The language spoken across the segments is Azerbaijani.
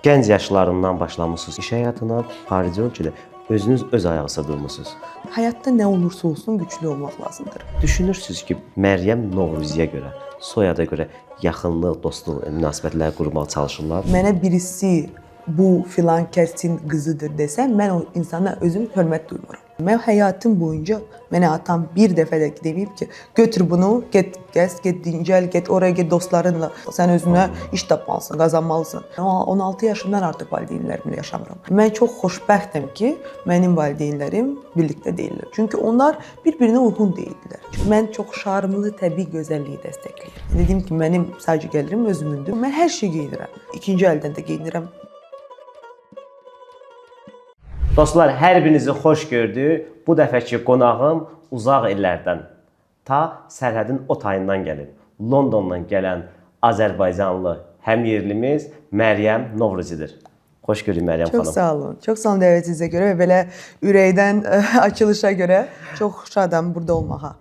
Gənc yaşlarından başlamısınız iş həyatına, xarici ölkədə özünüz öz ayağınızda durmusunuz. Həyatda nə olursa olsun güclü olmaq lazımdır. Düşünürsünüz ki, Məryəm Novruziyə görə, soyada görə yaxınlıq, dostluq münasibətlər qurmağa çalışırlar. Mənə birisi bu filan kəsin qızıdır desə, mən o insana özüm hörmət duymuram. Mən həyatım boyunca mənə atam bir dəfə də deməyib ki, götür bunu, get gəz, get dincəl, get oraya, get dostlarınla. Sən özünə iş tapmalısan, qazanmalısan. 16 yaşından artıq valideynlərimlə yaşamıram. Mən çox xoşbəxtəm ki, mənim valideynlərim birlikdə deyillər. Çünki onlar bir-birinə uyğun deyildilər. Mən çox şarmlı təbii gözəlliyi dəstəkləyirəm. Dedim ki, mənim sadəcə gəlirim özümündür. Mən hər şey geyinirəm. İkinci əldən də geyinirəm. Dostlar, hər birinizi xoş gördük. Bu dəfəki qonağım uzaq illərdən, ta sərhədin o tayından gəlib. Londondan gələn Azərbaycanlı həmyerlimiz Məryəm Novruzidir. Xoş gördük Məryəm xanım. Çox sağ olun. Çox sağ olun dəvətinizə görə və belə ürəkdən açılışa görə çox şadam burada olmağa.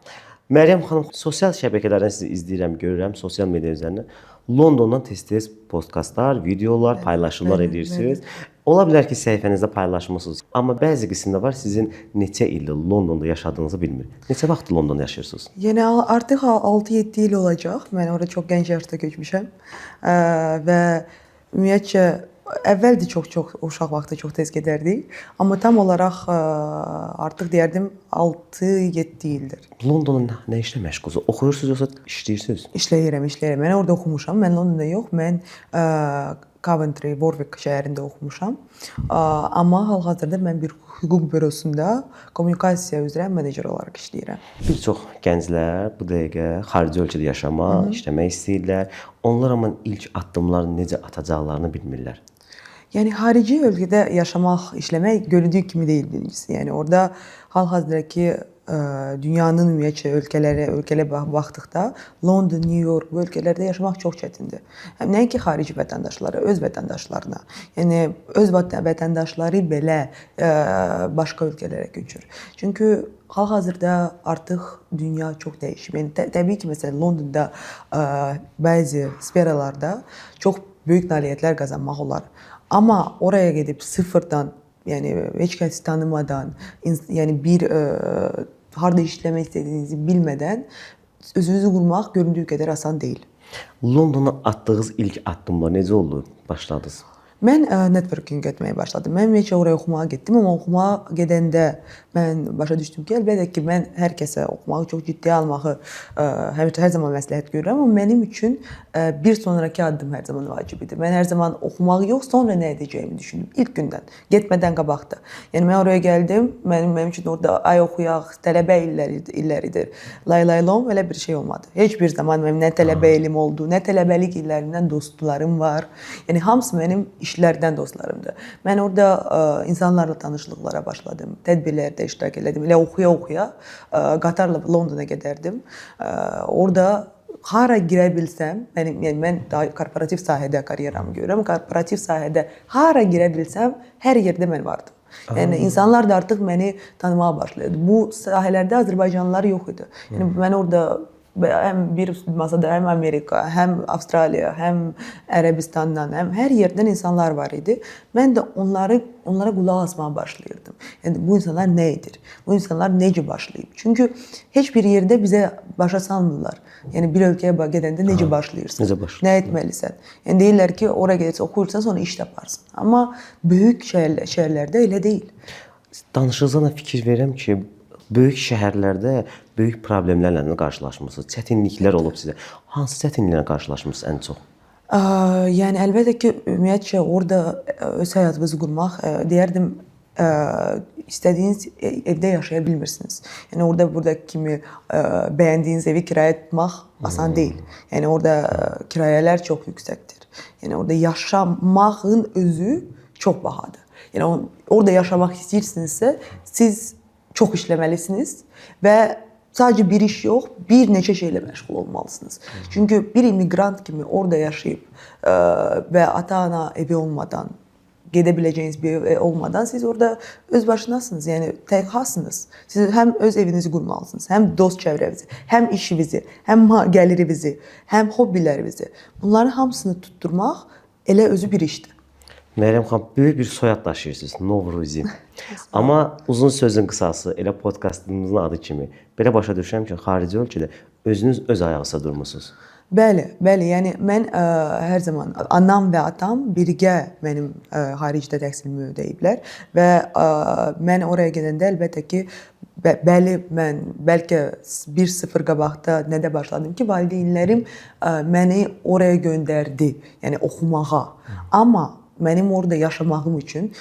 Məryəm xanım, sosial şəbəkələrdən sizi izləyirəm, görürəm, sosial media üzərindən. Londondan tez-tez podkastlar, videolar, paylaşımlar edirsiniz. Ola bilər ki, səhifənizdə paylaşmısınız. Amma bəzi qismində var, sizin neçə ildir Londonda yaşadığınızı bilmir. Neçə vaxt Londonda yaşayırsınız? Yəni artıq 6-7 il olacaq. Mən orada çox gənc yaşda köçmüşəm. Və ümumiyyətcə əvvəldir çox uşaq vaxtı çox tez gedərdik. Amma tam olaraq artıq deyərdim 6-7 ildir. Londonda nə işlə məşğulsunuz? Oxuyursunuz yoxsa işləyirsiniz? İşləyirəm. Mən orada oxumuşam. Mən Londonda yox, mən Coventry, Warwick şəhərində oxumuşam. Amma hal-hazırda mən bir hüquq bürosunda kommunikasiya üzrə menecer olaraq işləyirəm. Bir çox gənclər bu dəqiqə xarici ölkədə yaşamaq, işləmək istəyirlər. Onlar amma ilk addımlarını necə atacaqlarını bilmirlər. Yəni xarici ölkədə yaşamaq, işləmək göründüyü kimi deyil birincisi. Yəni orada hal-hazırdakı dünyanın ümumiyyətcə ölkələrə baxdıqda London, New York bu ölkələrdə yaşamaq çox çətindir. Həm nəinki xarici vətəndaşlara, öz vətəndaşlarına. Yəni öz vətəndaşları belə başqa ölkələrə köçür. Çünki hal-hazırda artıq dünya çox dəyişib. Yəni təbii ki, məsələn Londonda bəzi sferalarda çox böyük nailiyyətlər qazanmaq olar. Amma oraya gedib sıfırdan, yəni heç kəs tanımadan, yəni bir harda işləmək istədiyinizi bilmədən özünüzü qurmaq göründüyü qədər asan deyil. Londona atdığınız ilk addımlar necə oldu? Başladınız? Mən networking etməyə başladım. Mən ümumiyyətcə oraya oxumağa getdim, amma oxumağa gedəndə mən başa düşdüm ki, əlbəttə ki, mən hər kəsə oxumağı çox ciddiyə almağı hər zaman məsləhət görürəm, amma mənim üçün bir sonrakı addım hər zaman vacib idi. Mən hər zaman oxumağı yox, sonra nə edəcəyimi düşündüm ilk gündən, getmədən qabaqda. Yəni mən oraya gəldim, mənim üçün orada ay oxuyaq, tələbə illəridir. Lay-lom elə bir şey olmadı. Heç bir zaman mənim nə tələbə ilim oldu, nə tələbəlik illərindən dostlarım var. Yəni hamısı mənim işlərdən dostlarımdır. Mən orada insanlarla tanışlıqlara başladım. Tədbirlərdə iştirak elədim. Elə oxuya-oxuya qatarla Londona gedərdim. Orada hara girə bilsəm, mən daha korporativ sahədə karyeramı görürəm. Korporativ sahədə hara girə bilsəm, hər yerdə mən vardım. Yəni insanlar da artıq məni tanımağa başladı. Bu sahələrdə Azərbaycanlılar yox idi. Yəni mən orada həm bir masada həm Amerika, həm Avstraliya, həm Ərəbistandan, həm hər yerdən insanlar var idi. Mən də onlara qulaq asmağa başlayırdım. Yəni bu insanlar nə edir? Bu insanlar necə başlayıb? Çünki heç bir yerdə bizə başa salmırlar. Yəni bir ölkəyə gedəndə necə başlayırsan? Necə başlayırsan? Nə etməlisən? Yəni deyirlər ki, ora gedəcəksən, oxuyursan, sonra iş taparsın. Amma böyük şəhərlərdə elə deyil. Danışığınızdan fikir verirəm ki, böyük şəhərlərdə böyük problemlərlə qarşılaşmısınız. Çətinliklər olub sizə. Hansı çətinliklərlə qarşılaşmısınız ən çox? Yəni əlbəttə ki, ümumiyyətcə orada öz həyatınızı qurmaq, deyərdim, istədiyiniz evdə yaşaya bilmirsiniz. Yəni orada buradakı kimi bəyəndiyiniz evi kirayə tutmaq asan deyil. Yəni orada kirayələr çox yüksəkdir. Yəni orada yaşamağın özü çox bahadır. Yəni orada yaşamaq istəyirsinizsə, siz çox işləməlisiniz və sadəcə bir iş yox, bir neçə şeylə məşğul olmalısınız. Çünki bir immiqrant kimi orada yaşayıb və ata-ana evi olmadan, gedə biləcəyiniz bir ev olmadan siz orada öz başınasınız. Yəni təkhassınız. Siz həm öz evinizi qurmalısınız, həm dost çevrənizi, həm işinizi, həm gəlirinizi, həm hobbilərinizi. Bunların hamısını tutturmaq elə özü bir işdir. Məryəm xanım, böyük bir soyad daşıyırsınız, Novruzi. Amma uzun sözün qısası, elə podkastımızın adı kimi, belə başa düşürəm ki, xarici ölkədə özünüz öz ayağınızda durmusunuz. Bəli, bəli. Yəni mən hər zaman anam və atam birgə mənim xaricdə təhsilimi ödəyiblər və mən oraya gedəndə əlbəttə ki, bəli, mən bəlkə 1-0 qabaqda nədə başladım ki, valideynlərim məni oraya göndərdi, yəni oxumağa. Amma mənim orada yaşamağım üçün,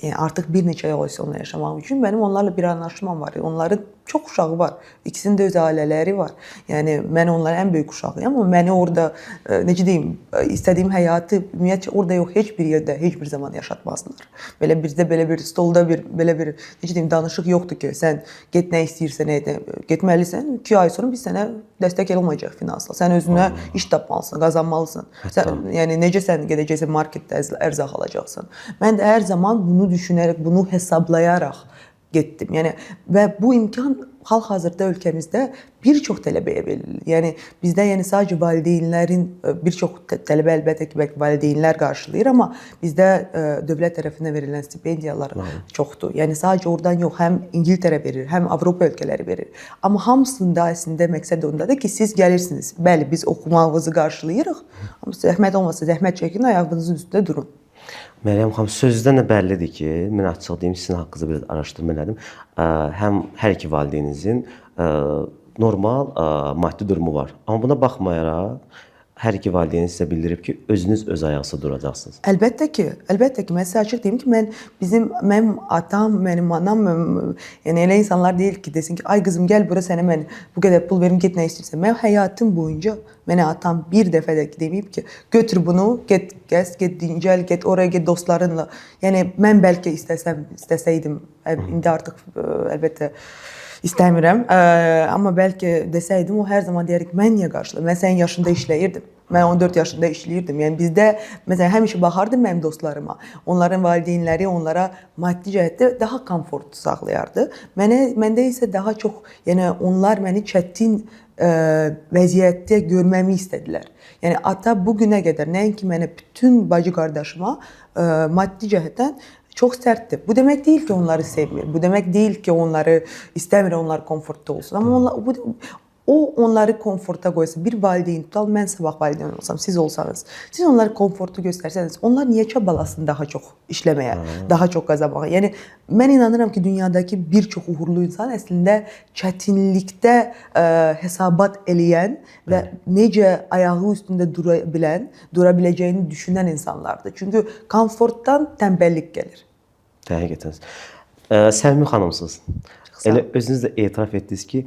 yəni artıq bir neçə ay olsa onunla yaşamağım üçün mənim onlarla bir anlaşmam var. Onların çox uşağı var. İkisinin də öz ailələri var. Yəni mən onların ən böyük uşağıyam, amma məni orada necə deyim, istədiyim həyatı ümumiyyətcə orada yox, heç bir yerdə, heç bir zaman yaşatmazlar. Belə bizdə belə bir stolda belə bir necə deyim, danışıq yoxdur ki, sən get nə istəyirsən, getməlisən. 2 ay sonra biz sənə dəstək olmayacaq finansla. Sən özünə iş tapmalısan, qazanmalısan. Sən, yəni necə sən gedəcəksən marketdə ərzaq alacaqsan. Mən də hər zaman bunu düşünərək, bunu hesablayaraq getdim. Yəni və bu imkan hal-hazırda ölkəmizdə bir çox tələbəyə verilir. Yəni bizdə sadəcə valideynlərin bir çox tələbə əlbəttə ki, bəlkə valideynlər qarşılayır, amma bizdə dövlət tərəfindən verilən stipendiyalar çoxdur. Yəni sadəcə oradan yox, həm İngiltərə verir, həm Avropa ölkələri verir. Amma hamısında əslində məqsəd ondadır ki, siz gəlirsiniz. Bəli, biz oxumağınızı qarşılayırıq, amma zəhmət olmasa zəhmət çəkin, ayağınızın üstündə durun. Məryəm xanım, sözdən də bəllidir ki, mən açıq deyim, sizin haqqınızda biraz araşdırma elədim. Həm hər iki valideyninizin normal maddi durumu var. Amma buna baxmayaraq hər iki valideyniz sizə bildirib ki, özünüz öz ayağınızda duracaqsınız. Əlbəttə ki, mən sizə açıq deyim ki, mənim atam, mənim anam, yəni elə insanlar deyil ki, desin ki, ay qızım gəl bura sənə mən bu qədər pul verim, get nə istəyirsən. Mən həyatım boyunca mənə atam bir dəfə də deməyib ki, götür bunu, get gəz, get dincəl, get oraya, get dostlarınla. Yəni mən bəlkə istəsəydim, indi artıq əlbəttə İstəmirəm, amma bəlkə desəydim, o hər zaman deyərik, mən niyə qarşılayım? Mən sənin yaşında işləyirdim, mən 14 yaşında işləyirdim. Yəni bizdə, məsələn, həmişə baxardım mənim dostlarıma, onların valideynləri onlara maddi cəhətdə daha komfort sağlayardı. Məndə isə daha çox, yəni onlar məni çətin vəziyyətdə görməmi istədilər. Yəni ata bu günə qədər nəinki mənə, bütün bacı qardaşıma maddi cəhətdən çox sərtdir. Bu demək deyil ki, onları sevmir. Bu demək deyil ki, onları istəmir, onlar komfortda olsun. Amma o onları komforta qoysa, bir valideyn tutal, mən sabah valideyn olsam, siz olsanız, siz onları komfortu göstərsəniz, onlar niyə çabalasın daha çox işləməyə, daha çox qazanmağa? Yəni mən inanıram ki, dünyadakı bir çox uğurlu insan əslində çətinlikdə hesabat eləyən və necə ayağı üstündə dura biləcəyini düşünən insanlardır. Çünki komfortdan tənbəllik gəlir. Həqiqətən. Səmimi xanımsınız. Elə özünüz də etiraf etdiniz ki,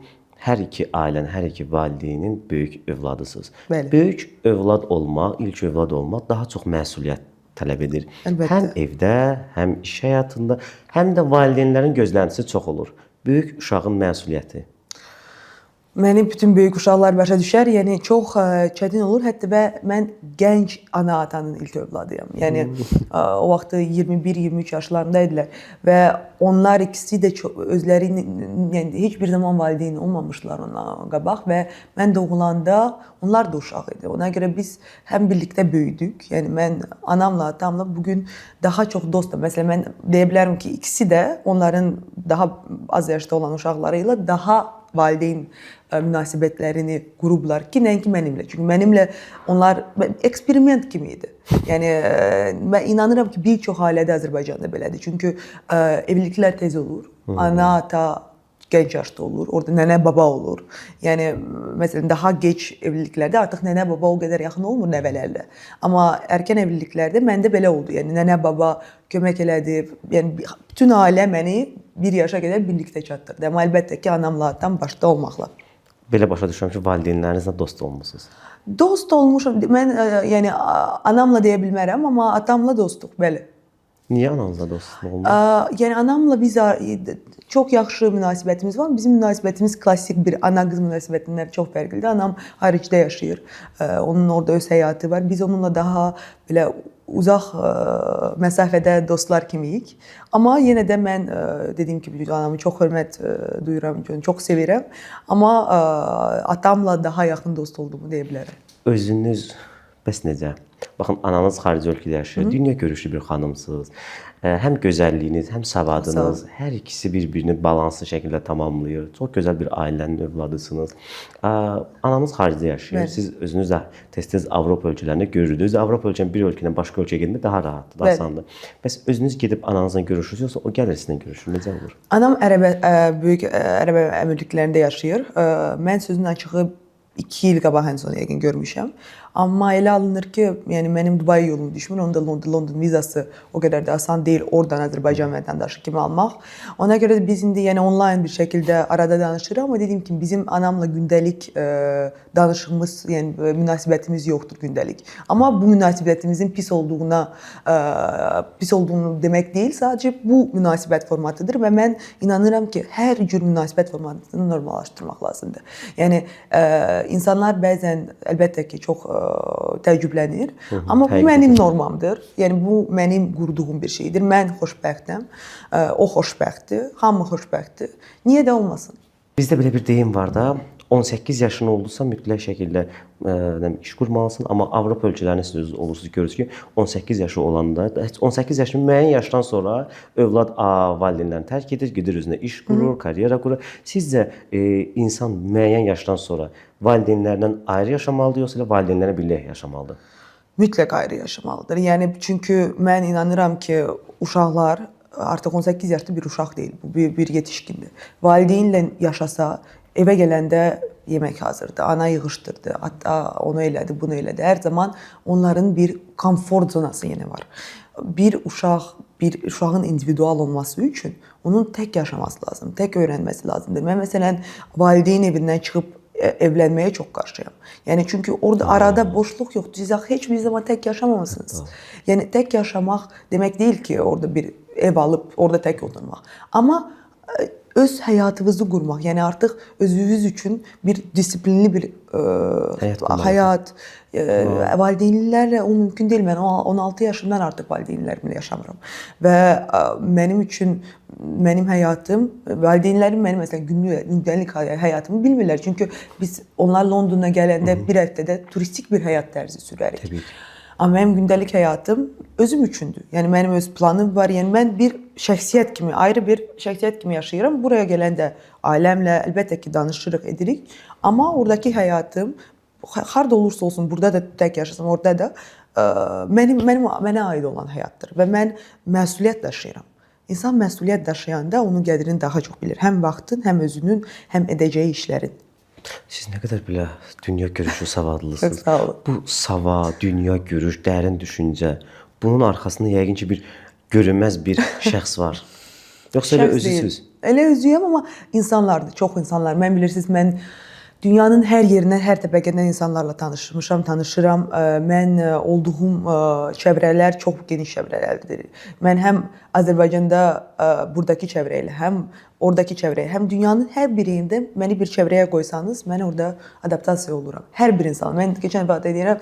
hər iki ailənin, hər iki valideynin böyük övladısınız. Bəli. Böyük övlad olmaq, ilk övlad olmaq daha çox məsuliyyət tələb edir. Əlbəttə. Həm evdə, həm iş həyatında, həm də valideynlərin gözləntisi çox olur. Böyük uşağın məsuliyyəti. Mənim bütün böyük uşaqlar başa düşər, yəni çox çətin olur. Hətta və mən gənc ana-atanın ilk övladıyam. Yəni o vaxt 21-23 yaşlarında idilər və onlar ikisi də özlərinin yəni heç bir zaman valideyn olmamışlar ondan qabaq və mən doğulanda onlar da uşaq idi. Ona görə biz həm birlikdə böyüdük. Yəni mən anamla, atamla bu gün daha çox dostum. Məsələn mən deyə bilərəm ki, ikisi də onların daha az yaşda olan uşaqları ilə daha valideyn münasibətlərini qurublar ki, nəinki mənimlə. Çünki mənimlə onlar eksperiment kimi idi. Yəni mən inanıram ki, bir çox ailədə Azərbaycanda belədir. Çünki evliliklər tez olur. Ana, ata gənc yaşda olur. Orada nənə, baba olur. Yəni məsələn daha gec evliliklərdə artıq nənə, baba o qədər yaxın olmur nəvələrlə. Amma erkən evliliklərdə məndə belə oldu. Yəni nənə, baba kömək elədi. Yəni bütün ailə məni bir yaşa qədər birlikdə çatdırdı. Amma əlbəttə ki, anamla atam başda olmaqla. Belə başa düşürəm ki, valideynlərinizlə dost olmusunuz. Dost olmuşam. Mən yəni anamla deyə bilmərəm, amma atamla dostluq, bəli. Niyə ananızla dost olmusunuz? Yəni anamla biz çox yaxşı münasibətimiz var. Bizim münasibətimiz klassik bir ana-qız münasibətindən çox fərqlidir. Anam xaricdə yaşayır. Onun orada öz həyatı var. Biz onunla daha belə uzaq məsafədə dostlar kimiyik. Amma yenə də mən dediyim kimi anamı çox hörmət duyuram, çox sevirəm. Amma atamla daha yaxın dost olduğumu deyə bilərəm. Özünüz Bəs necə? Baxın, ananız xarici ölkədə yaşayır, dünya görüşlü bir xanımsınız. Həm gözəlliyiniz, həm savadınız, hər ikisi bir-birini balanslı şəkildə tamamlayır. Çox gözəl bir ailənin övladısınız. Ananız xaricdə yaşayır. Bəli. Siz özünüz də tez-tez Avropa ölkələrində görürdünüz. Avropa ölkədən bir ölkədən başqa ölkəyə getmək daha rahatdır, Bəli. asandır. Bəs özünüz gedib ananızla görüşürsünüz, yoxsa o gəlir sizinlə görüşür? Necə olur? Anam böyük Ərəb Əmirliklərində yaşayır. Mən sözün açığı 2 il qabaq ən son yəqin görmüşəm. Amma elə alınır ki, yəni mənim Dubai yolum düşmür. Onda London vizası o qədər də asan deyil oradan Azərbaycan vətəndaşı kimi almaq. Ona görə də biz indi yəni onlayn bir şəkildə arada danışırıq, amma dediyim kimi bizim anamla gündəlik danışığımız, yəni münasibətimiz yoxdur gündəlik. Amma bu münasibətimizin pis olduğunu demək deyil, sadəcə bu münasibət formatıdır və mən inanıram ki, hər cür münasibət formatını normallaşdırmaq lazımdır. Yəni insanlar bəzən əlbəttə ki, çox təəccüblənir, amma bu mənim normamdır. Yəni bu mənim qurduğum bir şeydir. Mən xoşbəxtəm, o xoşbəxtdir, hamı xoşbəxtdir. Niyə də olmasın? Bizdə belə bir deyim var da, 18 yaşın oldusa mütləq şəkildə iş qurmalısın, amma Avropa ölkələrində siz özünüz olursunuz, görürsünüz ki, 18 yaşı olanda, 18 yaşın müəyyən yaşdan sonra övlad valideynlərini tərk edir, gedir özünə iş qurur, karyera qurur. Sizcə insan müəyyən yaşdan sonra valideynlərdən ayrı yaşamalıdır, yoxsa valideynlərlə birlikdə yaşamalıdır? Mütləq ayrı yaşamalıdır. Yəni çünki mən inanıram ki, uşaqlar artıq 18 yaşlı bir uşaq deyil, bu bir yetişkindir. Valideynlə yaşasa, evə gələndə yemək hazırdır, ana yığışdırdı, hatta onu elədi, bunu elədi. Hər zaman onların bir komfort zonası yenə var. Bir uşağın individual olması üçün onun tək yaşaması lazım, tək öyrənməsi lazımdır. Mən məsələn valideyn evindən çıxıb evlənməyə çox qarşıyam. Yəni çünki orada arada boşluq yoxdur. Siz heç bir zaman tək yaşamamısınız. Yəni tək yaşamaq demək deyil ki, orada bir ev alıb orada tək oturmaq. Amma öz həyatınızı qurmaq, yəni artıq özünüz üçün bir disiplinli bir həyat, valideynlərlə o mümkün deyil. Mən 16 yaşımdan artıq valideynlərimlə yaşamıram və mənim üçün mənim həyatım, valideynlərim mənim məsələn gündəlik həyatımı bilmirlər. Çünki biz onlar Londona gələndə bir həftədə turistik bir həyat tərzi sürərik. Təbii ki. Amma mənim gündəlik həyatım özüm üçündür. Yəni mənim öz planım var. Yəni mən bir şəxsiyyət kimi, ayrı bir şəxsiyyət kimi yaşayıram. Buraya gələndə ailəmlə əlbəttə ki danışırıq, edirik. Amma oradakı həyatım harda olursa olsun, burada da tək yaşasam, orada da mənə aid olan həyatdır və mən məsuliyyət daşıyıram. İnsan məsuliyyət daşıyanda onun qədrini daha çox bilir. Həm vaxtın, həm özünün, həm edəcəyi işlərin. Siz nə qədər belə dünya görüşü savadlısınız. Çox sağ olun. Bu savad, dünya görüş, dərin düşüncə, bunun arxasında yəqin ki bir görünməz bir şəxs var. Yoxsa elə özüsüz? Elə özüyəm, amma insanlardır, çox insanlar. Mən bilirsiniz, mən dünyanın hər yerindən, hər təbəqədən insanlarla tanışıram. Mən olduğum çevrələr çox geniş çevrələrdir. Mən həm Azərbaycanda buradakı çevrə ilə, həm oradakı çevrəyə, həm dünyanın hər bir yerində məni bir çevrəyə qoysanız, mən orada adaptasiya oluram. Hər bir insan. Mən keçən vaxt deyirəm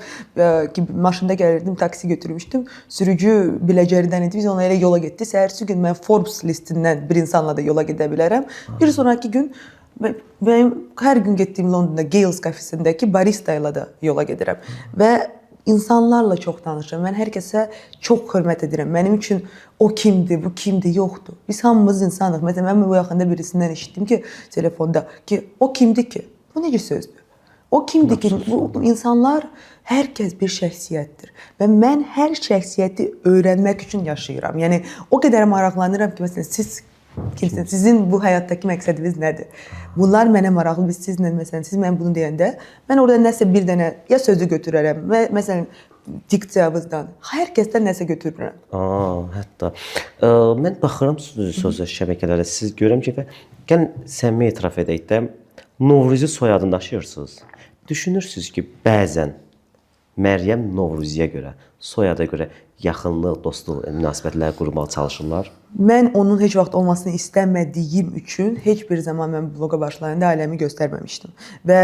ki, maşında gəlirdim, taksi götürmüşdüm. Sürücü Biləcəridən idi, biz ona elə yola getdik. Səhərsi gün mən Forbes listindən bir insanla da yola gedə bilərəm. Bir sonraki gün mən hər gün getdiyim Londonda Gales kafesindəki barista ilə də yola gedirəm və insanlarla çox danışıram. Mən hər kəsə çox hörmət edirəm. Mənim üçün o kimdir, bu kimdir yoxdur. Biz hamımız insanıq. Məsələn, mən bu yaxında birisindən eşitdim ki, telefonda ki, o kimdir ki? Bu necə sözdür? O kimdir ki? Bu insanlar, hər kəs bir şəxsiyyətdir və mən hər şəxsiyyəti öyrənmək üçün yaşayıram. Yəni o qədər maraqlanıram ki, məsələn, siz kimsiniz? Sizin bu həyatdakı məqsədiniz nədir? Bunlar mənə maraqlı. Biz sizlə, məsələn, siz mən bunu deyəndə, mən orada nəsə bir dənə ya sözü götürərəm və məsələn, diksiyamızdan, hər kəsdən nəsə götürürəm. Hətta. Mən baxıram sosial şəbəkələrə, siz görürəm ki, gəlin səmimi etiraf edək də, Novruzi soyadını daşıyırsınız. Düşünürsünüz ki, bəzən Məryəm Novruziyə görə, soyada görə yaxınlıq, dostluq münasibətləri qurmağa çalışırlar. Mən onun heç vaxt olmasını istəmədiyim üçün heç bir zaman mən bloqa başlayanda ailəmi göstərməmişdim. Və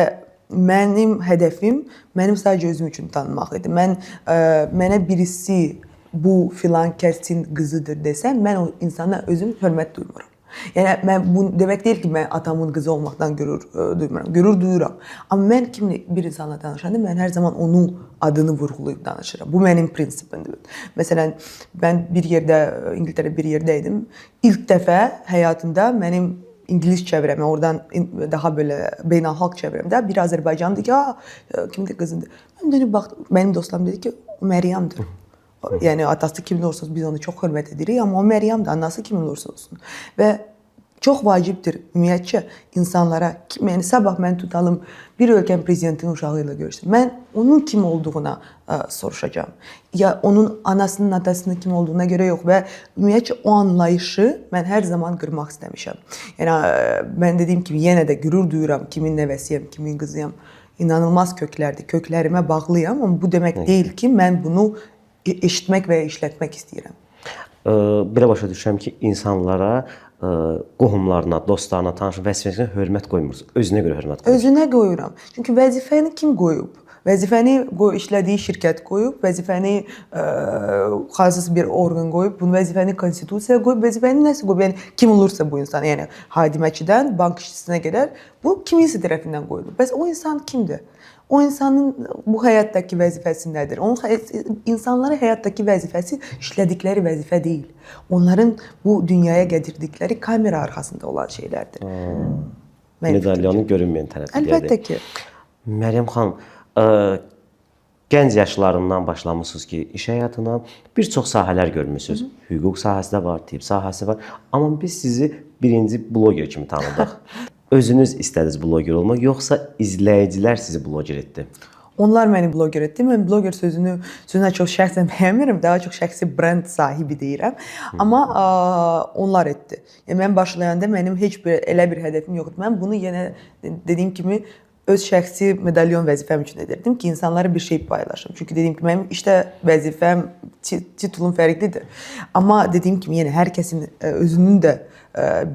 mənim hədəfim mənim sadəcə özüm üçün tanınmaq idi. Mənə birisi bu filan kəsin qızıdır desəm, mən o insana özüm hörmət duymuram. Yəni mən bu demək deyil ki, mən atamın qızı olmaqdan qürur duymuram. Qürur duyuram. Amma mən bir insanla danışanda mən hər zaman onun adını vurğulayıb danışıram. Bu mənim prinsipimdir. Məsələn, mən bir yerdə İngiltərədə bir yerdə idim. İlk dəfə həyatımda mənim İngilis çevrəmə, oradan daha belə beynəlxalq çevrəmdə bir Azərbaycanlı ki, kimdir qızındır. Mən dönüb baxdım, mənim dostlarım dedi ki, o Məryəmdir. Yəni atası kim olursa biz onu çox hörmət edirik, amma o Məryəmdir, anası kim olursa olsun. Və çox vacibdir ümumiyyətcə insanlara, yəni sabah mən tutalım bir ölkənin prezidentinin uşağı ilə görüşsün. Mən onun kim olduğuna soruşacağam. Ya onun anasının, atasının kim olduğuna görə yox və ümumiyyətcə o anlayışı mən hər zaman qırmaq istəmişəm. Yəni mən dediyim kimi yenə də qürur duyuram kimin nəvəsiyəm, kimin qızıyam. İnanılmaz köklərdir. Köklərimə bağlıyam, amma bu demək deyil ki, mən bunu eşitmək və ya işlətmək istəyirəm. Belə başa düşürəm ki, insanlara, qohumlarına, dostlarına, tanış vəzifəsinə hörmət qoymursunuz. Özünə görə hörmət qoyursunuz. Özünə qoyuram. Çünki vəzifəni kim qoyub? Vəzifəni işlədiyi şirkət qoyub, vəzifəni xasis bir orqan qoyub, bunu vəzifəni konstitusiya qoyub, vəzifəni nəsə qoyub. Yəni kim olursa bu insan, yəni hadiməçidən bank işçisinə qədər bu kiminsə tərəfindən qoyulub. Bəs o insan kimdir? O insanın bu həyatdakı vəzifəsi nədir? İnsanların həyatdakı vəzifəsi işlədikləri vəzifə deyil. Onların bu dünyaya gətirdikləri kamera arxasında olan şeylərdir. Medalyonun görünməyən tərəfi. Əlbəttə ki. Məryəm xanım, gənc yaşlarından başlamısınız ki, iş həyatına bir çox sahələr görmüsünüz. Hüquq sahəsi də var, tibb sahəsi var. Amma biz sizi birinci bloger kimi tanıdıq. Özünüz istədiniz bloger olmaq, yoxsa izləyicilər sizi bloger etdi? Onlar məni bloger etdi. Mən bloger sözünə çox şəxsən bəyənmirəm. Daha çox şəxsi brend sahibi deyirəm. Amma onlar etdi. Yəni mən başlayanda mənim heç elə bir hədəfim yoxdur. Mən bunu yenə dediyim kimi öz şəxsi medalyon vəzifəm üçün edirdim ki, insanlara bir şey paylaşım. Çünki dediyim kimi mənim işdə vəzifəm, titulum fərqlidir. Amma dediyim kimi yenə hər kəsin özünün də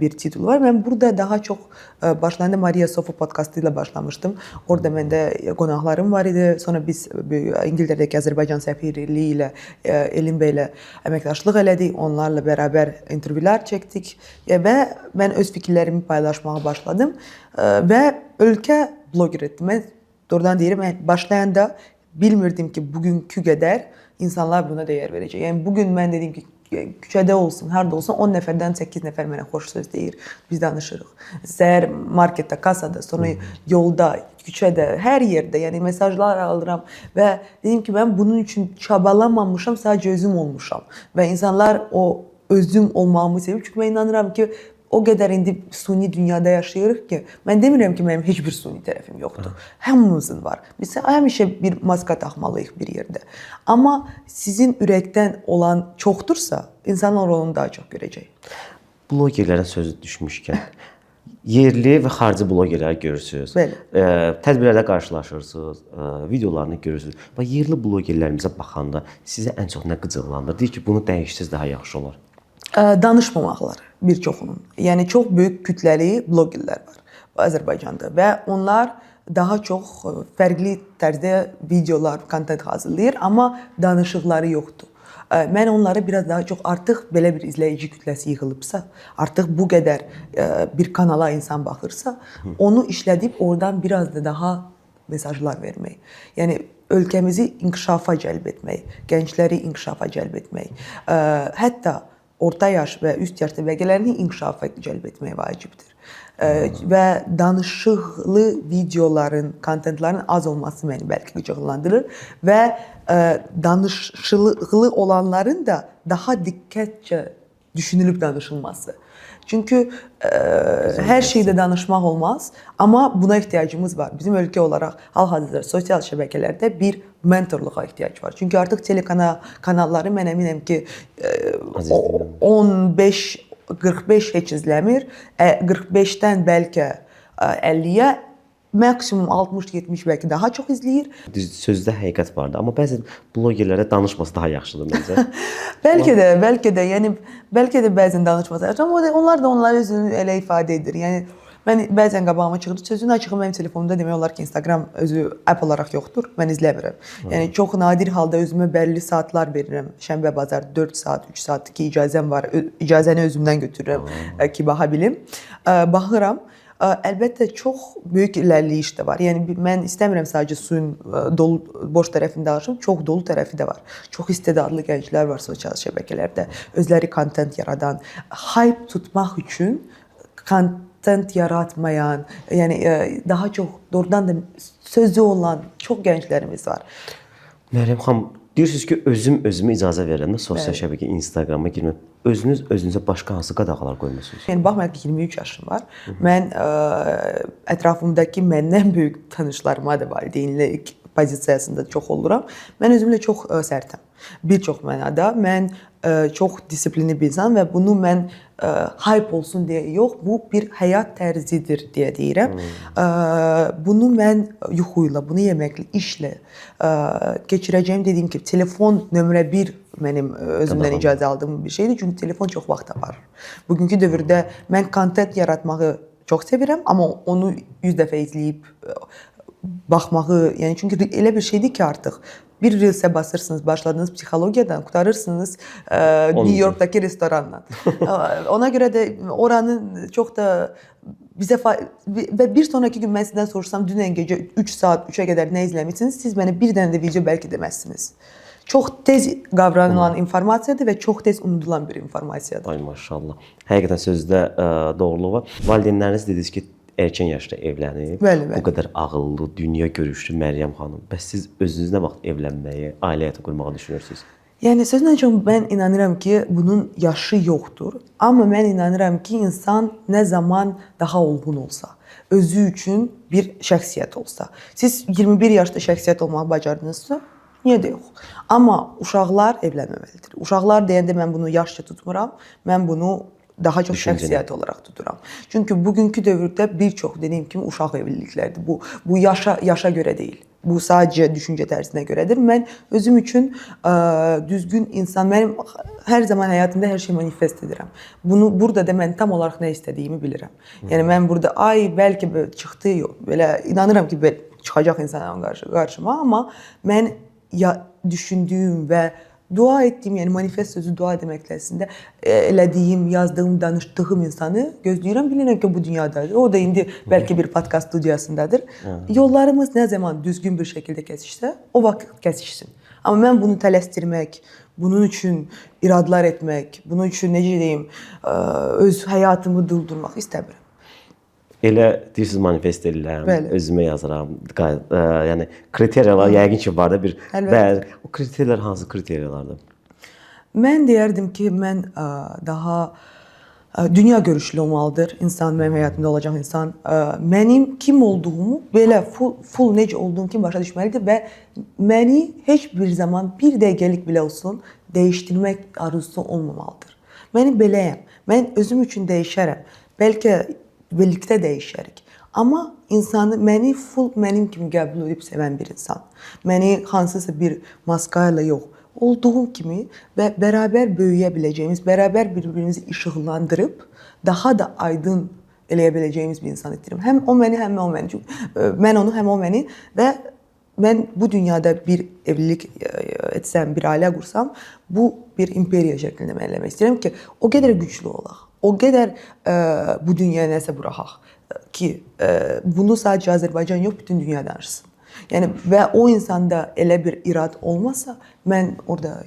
bir titulu var. Mən burada daha çox başlayanda Maria Sofa podkastı ilə başlamışdım. Orada məndə qonaqlarım var idi. Sonra biz İngiltərədəki Azərbaycan səfirliyi ilə Elin bəylə əməkdaşlıq elədik. Onlarla bərabər intervyular çəkdik və mən öz fikirlərimi paylaşmağa başladım və ölkə bloger etdim. Mən doğrudan deyirəm, başlayanda bilmirdim ki, bugünkü qədər insanlar buna dəyər verəcək. Yəni bugün mən dedim ki, küçədə olsun, harda olsun 10 nəfərdən 8 nəfər mənə xoş söz deyir. Biz danışırıq. Səhər marketdə, kasada, sonra yolda, küçədə, hər yerdə, yəni mesajlar alıram və dedim ki, mən bunun üçün çabalamamışam, sadəcə özüm olmuşam və insanlar o özüm olmağımı sevir. Çünki mən inanıram ki, o qədər indi suni dünyada yaşayırıq ki, mən demirəm ki, mənim heç bir suni tərəfim yoxdur. Hamımızın var. Biz həmişə bir maska taxmalıyıq bir yerdə. Amma sizin ürəkdən olan çoxdursa, insanlar onu daha çox görəcək. Blogerlərin sözü düşmüşkən, yerli və xarici blogerləri görürsünüz. Bəli. Tədbirlərdə qarşılaşırsınız, videolarını görürsünüz. Və yerli blogerlərimizə baxanda sizə ən çox nə qıcıqlandır? Deyir ki, bunu dəyişsəz daha yaxşı olar. Danışmamaqları bir çoxunun. Yəni çox böyük kütləli blogerlər var Azərbaycanda və onlar daha çox fərqli tərzdə videolar, kontent hazırlayır, amma danışıqları yoxdur. Mən onları biraz daha çox artıq belə bir izləyici kütləsi yığılıbsa, artıq bu qədər bir kanala insan baxırsa, onu işlədib oradan biraz da daha mesajlar vermək. Yəni ölkəmizi inkişafa cəlb etmək, gəncləri inkişafa cəlb etmək, hətta orta yaş və üst yaş təbəqələrini inkişafa cəlb etmək vacibdir. Və danışıqlı videoların, kontentlərin az olması məni bəlkə qıcıqlandırır və danışıqlı olanların da daha diqqətcə düşünülüb danışılması. Çünki hər şeydə danışmaq olmaz, amma buna ehtiyacımız var. Bizim ölkə olaraq hal-hazırda sosial şəbəkələrdə bir mentorluğa ehtiyac var. Çünki artıq telekanalları mən əminəm ki 15-45 heç izləmir. 45-dən bəlkə 50-yə, maksimum 60-70 bəlkə daha çox izləyir. Sözdə həqiqət vardı, amma bəzən blogerlərə danışması daha yaxşıdır məncə. Bəlkə də, yəni bəlkə də bəzən danışması yaxşı, amma onlar da özünü elə ifadə edir. Yəni Mən bəzən qabağıma çıxır, sözün açığı mənim telefonumda demək olar ki, Instagram özü app olaraq yoxdur. Mən izləmirəm. Yəni çox nadir halda özümə bəlli saatlar verirəm. Şənbə, bazar 4 saat, 3 saat ki, icazəm var. İcazəni özümdən götürürəm ki, baxa bilim. Baxıram. Əlbəttə çox böyük irəliləyiş də var. Yəni mən istəmirəm sadəcə suyun dolu boş tərəfini danışım, çox dolu tərəfi də var. Çox istedadlı gənclər var sosial şəbəkələrdə, özləri kontent yaradan, hype tutmaq üçün kontent yaratmayan, yəni daha çox doğrudan da sözü olan çox gənclərimiz var. Məryəm xanım, deyirsiniz ki, özümə icazə verirəm də sosial şəbəkə, Instagrama girmək. Özünüz özünüzə başqa hansı qadağalar qoymusunuz? Yəni baxmayaraq ki, 23 yaşım var. Mən ətrafımdakı məndən böyük tanışlarıma da valideynlik pozisiyasında çox oluram. Mən özümlə çox sərtəm. Bir çox mənada mən çox disiplinli bir insan və bunu mən hype olsun deyə yox, bu bir həyat tərzidir deyə deyirəm. Bunu mən yuxuyla, bunu yeməklə, işlə keçirəcəyim dediyim kimi telefon nömrə 1 mənim özümdən icazə aldığım bir şeydir. Çünki telefon çox vaxt aparır. Bugünkü dövrdə mən kontent yaratmağı çox sevirəm, amma onu 100 dəfə izləyib baxmağı, yəni çünki elə bir şeydir ki, artıq bir reelsə basırsınız, başladığınız psixologiyadan, qurtarırsınız New Yorkdakı restorandan. Ona görə də oranın çox da bizə və bir sonraki gün mən sizdən sorursam, dünən gecə 3 saat 3-ə qədər nə izləmisiniz? Siz mənə bir dənə də video bəlkə deməzsiniz. Çox tez qavranılan informasiyadır və çox tez unudulan bir informasiyadır. Ay maşallah. Həqiqətən sözdə doğruluq var. Valideynləriniz dediniz ki, erkən yaşda evlənib. Bəli. Bu qədər ağıllı, dünya görüşlü Məryəm xanım. Bəs siz özünüz nə vaxt evlənməyi, ailə həyatı qurmağı düşünürsünüz? Yəni sözlə çox mən inanıram ki, bunun yaşı yoxdur. Amma mən inanıram ki, insan nə zaman daha olğun olsa, özü üçün bir şəxsiyyət olsa. Siz 21 yaşda şəxsiyyət olmağı bacardınızsa, niyə də yox? Amma uşaqlar evlənməməlidir. Uşaqlar deyəndə mən bunu yaşca tutmuram. Mən bunu daha çox şəxsiyyət olaraq tuturam. Çünki bugünkü dövrdə bir çox dediyim kimi uşaq evliliklərdir. Bu yaşa görə deyil. Bu sadəcə düşüncə tərzinə görədir. Mən özüm üçün düzgün insan, mənim hər zaman həyatımda hər şey manifest edirəm. Burada da mən tam olaraq nə istədiyimi bilirəm. Yəni mən burada bəlkə çıxdı, belə inanıram ki, çıxacaq insanların qarşıma, amma mən düşündüyüm və dua etdiyim, yəni manifest sözü dua deməklə əslində elədiyim, yazdığım, danışdığım insanı gözləyirəm. Bilirəm ki, bu dünyadadır. O da indi bəlkə bir podkast studiyasındadır. Yollarımız nə zaman düzgün bir şəkildə kəsişsə, o vaxt kəsişsin. Amma mən bunu tələsdirmək, bunun üçün iradlar etmək, bunun üçün necə deyim, öz həyatımı durdurmaq istəmirəm. Elə deyirsiniz manifest edirəm, özümə yazıram. Yəni kriteriyalar yəqin ki, var da bir. Bəli. O kriteriyalar hansı kriteriyalardır? Mən deyərdim ki, mən daha dünya görüşlü olmalıdır insan, mənim həyatımda olacaq insan. Mənim kim olduğumu belə full necə olduğum kimi başa düşməlidir və məni heç bir zaman bir dəqiqəlik belə olsun dəyişdirmək arzusu olmamalıdır. Mən beləyəm. Mən özüm üçün dəyişərəm. Bəlkə birlikdə dəyişərik. Amma məni full mənim kimi qəbul edib sevən bir insan. Məni hansısa bir maska ilə yox, olduğum kimi və bərabər böyüyə biləcəyimiz, bərabər bir-birimizi işıqlandırıb daha da aydın eləyə biləcəyimiz bir insan istəyirəm. Həm o məni, həm o məni. Mən onu, həm o məni və mən bu dünyada bir evlilik etsəm, bir ailə qursam, bu bir imperiya şəklində mən eləmək istəyirəm ki, o qədər güclü olaq. O qədər bu dünyaya nəsə buraxaq ki, bunu sadəcə Azərbaycan yox, bütün dünya danışsın. Yəni və o insanda elə bir irad olmasa, mən orada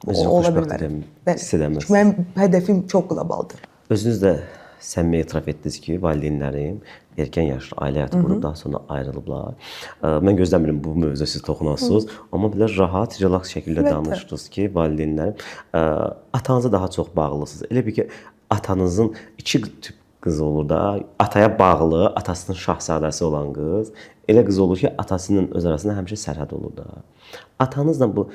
ola bilmərəm. Çünki mənim hədəfim çox qlobaldır. Özünüz də səmimi etiraf etdiniz ki, valideynlərim erkən yaşda ailə həyatı qurub daha sonra ayrılıblar. Mən gözləmirəm bu mövzuya siz toxunasınız, amma belə rahat, relaks şəkildə danışdınız ki, valideynlərim atanıza daha çox bağlısınız. Elə bir ki, atanızın iki tip qız olur da, ataya bağlı, atasının şahzadəsi olan qız, elə qız olur ki, atasının öz arasında həmişə sərhəd olur da. Atanızla bu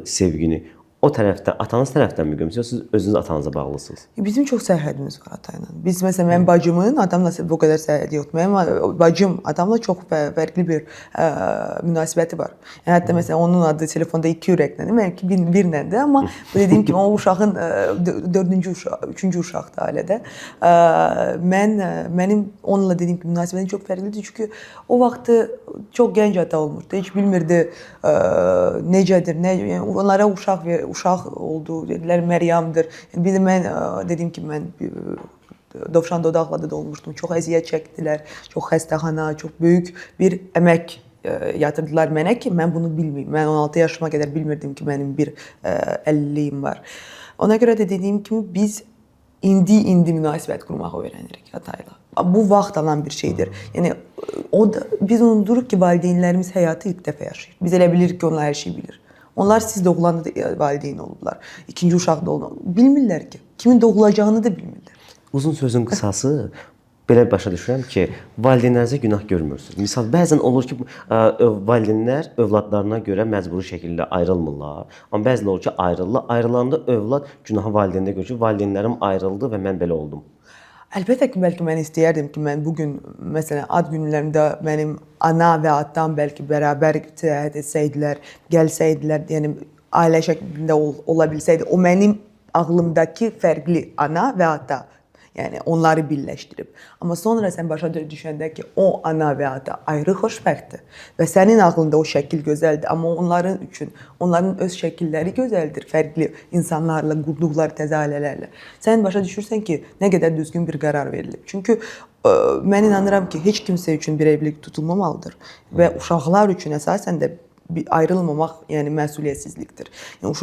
sevgini O tərəfdə, atanız tərəfdənmi görmüsünüz, siz özünüz atanıza bağlısınız? Bizim çox sərhədimiz var ata ilə. Biz məsələn mənim bacımın atamla bu qədər sərhədi yoxdur. Mənim bacım atamla çox fərqli bir münasibəti var. Yəni hətta məsələn onun adı telefonda 2 ürəklə, mənimki birlədir, amma bu dediyim kimi o uşağın 4-cü uşaq, 3-cü uşaqdır ailədə. Mənim onunla dediyim kimi münasibətim çox fərqlidir çünki o vaxtı çox gənc ata olmuşdu. Heç bilmirdi necədir, nə, yəni onlara uşaq oldu, dedilər Məryəmdir. Yəni bir də mən dediyim kimi mən Dovşan Dodaqla da olmuşdum. Çox əziyyət çəkdilər, çox xəstəxana, çox böyük bir əmək yatırdılar mənə ki, mən bunu bilməyim. Mən 16 yaşıma qədər bilmirdim ki, mənim bir 50-liyim var. Ona görə də dediyim kimi biz indi münasibət qurmağı öyrənirik atayla. Bu vaxt alan bir şeydir. Yəni biz unuduruq ki, valideynlərimiz həyatı ilk dəfə yaşayır. Biz elə bilirik ki, onlar hər şeyi bilir. Onlar siz doğulanda valideyn olublar. İkinci uşaqda olublar. Bilmirlər ki, kimin doğulacağını da bilmirlər. Uzun sözün qısası, belə başa düşürəm ki, valideynlərinizə günah görmürsünüz. Misal, bəzən olur ki, valideynlər övladlarına görə məcburi şəkildə ayrılmırlar. Amma bəzən olur ki, ayrılırlar. Ayrılanda övlad günahı valideynə görür ki, valideynlərim ayrıldı və mən belə oldum. Əlbəttə ki, bəlkə mən istəyərdim ki, mən bugün, məsələn, ad günlərimdə mənim ana və atam bəlkə bərabər səyahət etsəydilər, gəlsəydilər, yəni ailə şəklində ola bilsəydi, o mənim ağlımdakı fərqli ana və ata, yəni onları birləşdirib. Amma sonra sən başa düşəndə ki, o ana və ata ayrı xoşbəxtdir və sənin ağlında o şəkil gözəldir, amma onların üçün, onların öz şəkilləri gözəldir, fərqli insanlarla, qurduqları təzə ailələrlə. Sən başa düşürsən ki, nə qədər düzgün bir qərar verilib. Çünki mən inanıram ki, heç kimsə üçün bir evlilik tutulmamalıdır və uşaqlar üçün əsasən də ayrılmamaq, yəni məsuliyyətsizlikdir. Yəni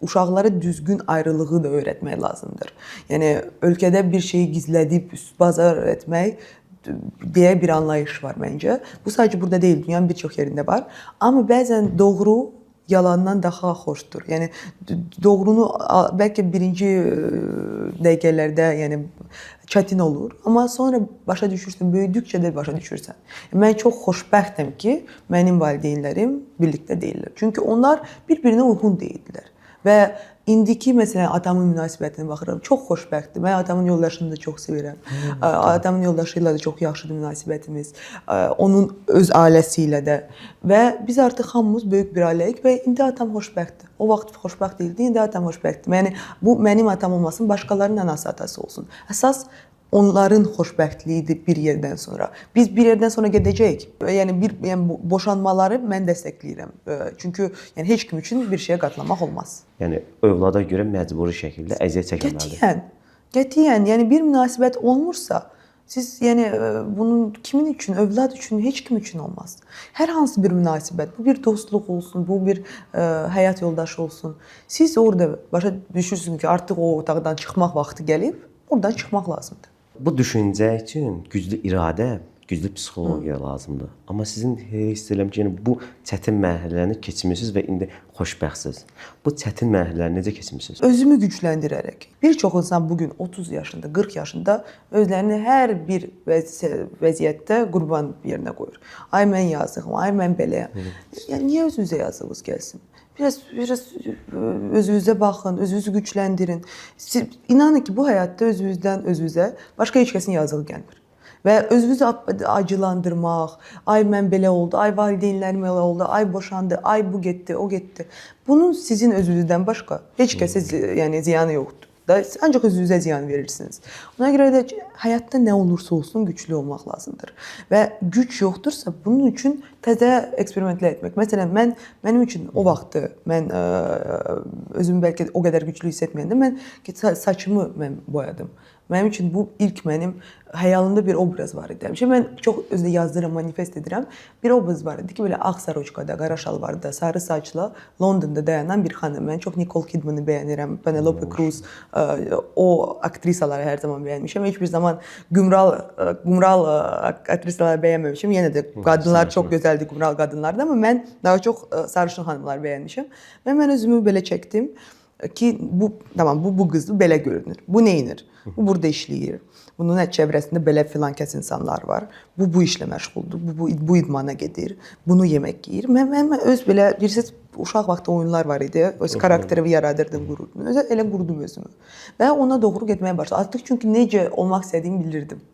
uşaqlara düzgün ayrılığı da öyrətmək lazımdır. Yəni ölkədə bir şeyi gizlədib bazar etmək deyə bir anlayış var məncə. Bu sadəcə burada deyil, dünyanın bir çox yerində var. Amma bəzən doğru yalandan daha xoşdur. Yəni doğrunu bəlkə birinci dəqiqələrdə, yəni çətin olur, amma sonra başa düşürsən, böyüdükcə də başa düşürsən. Mən çox xoşbəxtəm ki, mənim valideynlərim birlikdə deyillər. Çünki onlar bir-birinə uyğun deyildilər. Və indiki məsələn atamın münasibətinə baxıram, çox xoşbəxtdir. Mən atamın yoldaşını da çox sevirəm. Atamın yoldaşı ilə də çox yaxşıdır münasibətimiz. Onun öz ailəsi ilə də. Və biz artıq hamımız böyük bir ailəyik və indi atam xoşbəxtdir. O vaxt xoşbəxt değildi, indi atam xoşbəxtdir. Yəni bu mənim atam olmasın, başqalarının anası atası olsun. Əsas onların xoşbəxtliyidir bir yerdən sonra. Biz bir yerdən sonra gedəcəyik. Yəni boşanmaları mən dəstəkləyirəm. Çünki yəni heç kim üçün bir şeyə qatlamaq olmaz. Yəni övlada görə məcburi şəkildə əziyyət çəkməlidir. Qətiyyən. Yəni bir münasibət olmursa, siz yəni bunun kimin üçün, övlad üçün, heç kim üçün olmaz. Hər hansı bir münasibət, bu bir dostluq olsun, bu bir həyat yoldaşı olsun. Siz orada başa düşürsünüz ki, artıq o otaqdan çıxmaq vaxtı gəlib, oradan çıxmaq lazımdır. Bu düşüncə üçün güclü iradə, güclü psixologiya lazımdır. Amma sizin hiss edirəm ki, yəni bu çətin mərhələni keçmirsiniz və indi xoşbəxtsiniz. Bu çətin mərhələləri necə keçmirsiniz? Özümü gücləndirərək. Bir çox insan bugün 30 yaşında, 40 yaşında özlərini hər bir vəziyyətdə qurban yerinə qoyur. Ay mən yazığım, ay mən beləyəm. Yəni niyə özünüzə yazığınız gəlsin? Biraz özünüzə baxın, özünüzü gücləndirin. İnanın ki, bu həyatda özünüzə başqa heç kəsin yazığı gəlmir. Və özünüzü acılandırmaq, ay mən belə oldu, ay valideynlərim elə oldu, ay boşandı, ay bu getdi, o getdi. Bunun sizin özünüzdən başqa heç kəsə yəni ziyanı yoxdur. Ancaq özünüzə ziyan verirsiniz. Ona görə də həyatda nə olursa olsun güclü olmaq lazımdır. Və güc yoxdursa bunun üçün təzə eksperimentlər etmək. Məsələn, mənim üçün o vaxtı mən özümü bəlkə o qədər güclü hiss etməyəndə mən saçımı boyadım. Mənim üçün bu ilk mənim xəyalımda bir obraz var idi. Mən çox özdə yazdırım, manifest edirəm. Bir obraz var idi ki, belə ağ saroçkada, qara şalvarda, sarı saçla Londonda dayanan bir xanım. Mən çox Nicole Kidman'ı bəyənirəm, Penelope Cruz, o aktrisaları hər zaman bəyənmişəm. Heç bir zaman qumral aktrisaları bəyənməmişəm. Yenə də qadınlar çox gözəldir, qumral qadınlardır, amma mən daha çox sarışın xanımlar bəyənmişəm. Və mən özümü belə çəkdim. ki bu tamam bu qız belə görünür. Bu neyinir? Bu burada işləyir. Bunun çevrəsində belə filan kəs insanlar var. Bu işlə məşğuldur. Bu idmana gedir. Bunu yemək yeyir. Mən öz belə bilirsiniz uşaq vaxtı oyunlar var idi. Öz karakterimi yaradırdım, qururdum. Elə qurdum özümü. Və ona doğru getməyə başladım. Artıq çünki necə olmaq istədiyimi bilirdim.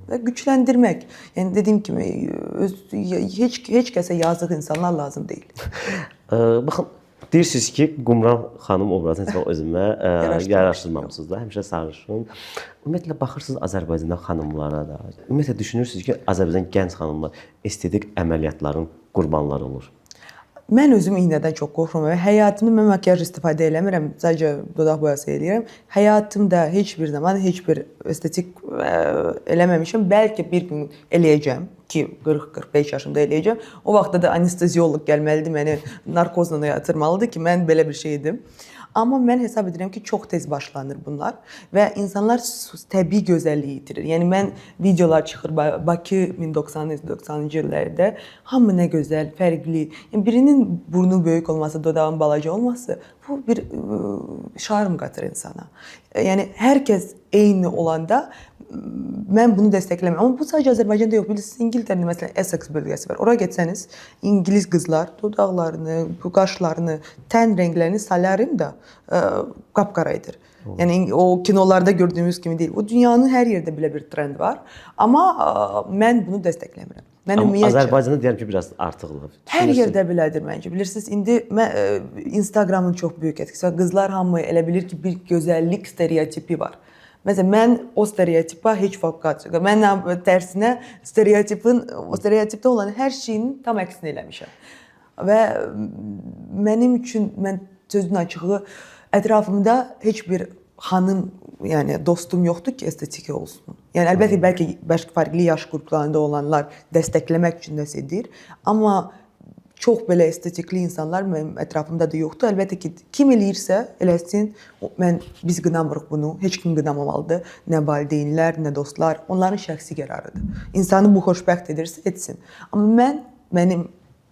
Və gücləndirmək. Yəni dediyim kimi heç kəsə yazıq insanlar lazım deyil. Baxın, deyirsiniz ki, Qumran xanım obrazını heç özümə yaraşdırmamışsınız da, həmişə sarışın. Ümumiyyətlə baxırsınız Azərbaycanda xanımlara da. Ümumiyyətlə düşünürsünüz ki, Azərbaycan gənc xanımlar estetik əməliyyatların qurbanları olur. Mən özüm iynədən çox qorxuram və həyatımda mən makiyaj istifadə eləmirəm, sadəcə dodaq boyası eləyirəm. Həyatımda heç bir zaman heç bir estetik eləməmişəm. Bəlkə bir gün eləyəcəm ki, 40-45 yaşımda eləyəcəm. O vaxtda da anesteziolog gəlməlidir, məni narkozla yatırmalıdır ki, mən belə bir şey edim. Amma mən hesab edirəm ki, çox tez başlanır bunlar və insanlar təbii gözəlliyi itirir. Yəni mən videolar çıxır Bakı 1990-cı illərdə hamı nə gözəl, fərqli. Yəni birinin burnu böyük olması, dodağın balaca olması bu bir şarm qatır insana. Yəni hər kəs eyni olanda mən bunu dəstəkləmirəm. Amma bu sadəcə Azərbaycanda yox. Bilirsiniz, İngiltərədə məsələn Essex bölgəsi var. Ora getsəniz, İngilis qızlar dodaqlarını, qaşlarını, tən rənglərini salaryum da qapqaraydır. Yəni o kinolarda gördüyümüz kimi deyil. O dünyanın hər yerdə belə bir trend var. Amma mən bunu dəstəkləmirəm. Amma Azərbaycanda deyirəm ki, biraz artıqdır. Hər yerdə belədir məncə. Bilirsiniz, indi Instagramın çox böyük etkisi var. Qızlar hamı elə bilir ki, bir gözəllik stereotipi var. Məsələn, mən o stereotipa heç vaxt qaçırım. Mən tərsinə o stereotipdə olan hər şeyin tam əksini eləmişəm. Və mənim üçün, mən sözün açığı, ətrafımda heç bir xanım, yəni dostum yoxdur ki, estetik olsun. Yəni əlbəttə bəlkə fərqli yaş qruplarında olanlar dəstəkləmək üçün nəsə edir, amma çox belə estetikli insanlar mənim ətrafımda da yoxdur. Əlbəttə ki, kim eləyirsə eləsin, biz qınamırıq bunu. Heç kim qınamamalıdır. Nə valideynlər, nə dostlar. Onların şəxsi qərarıdır. İnsanı bu xoşbəxt edirsə etsin. Amma mənim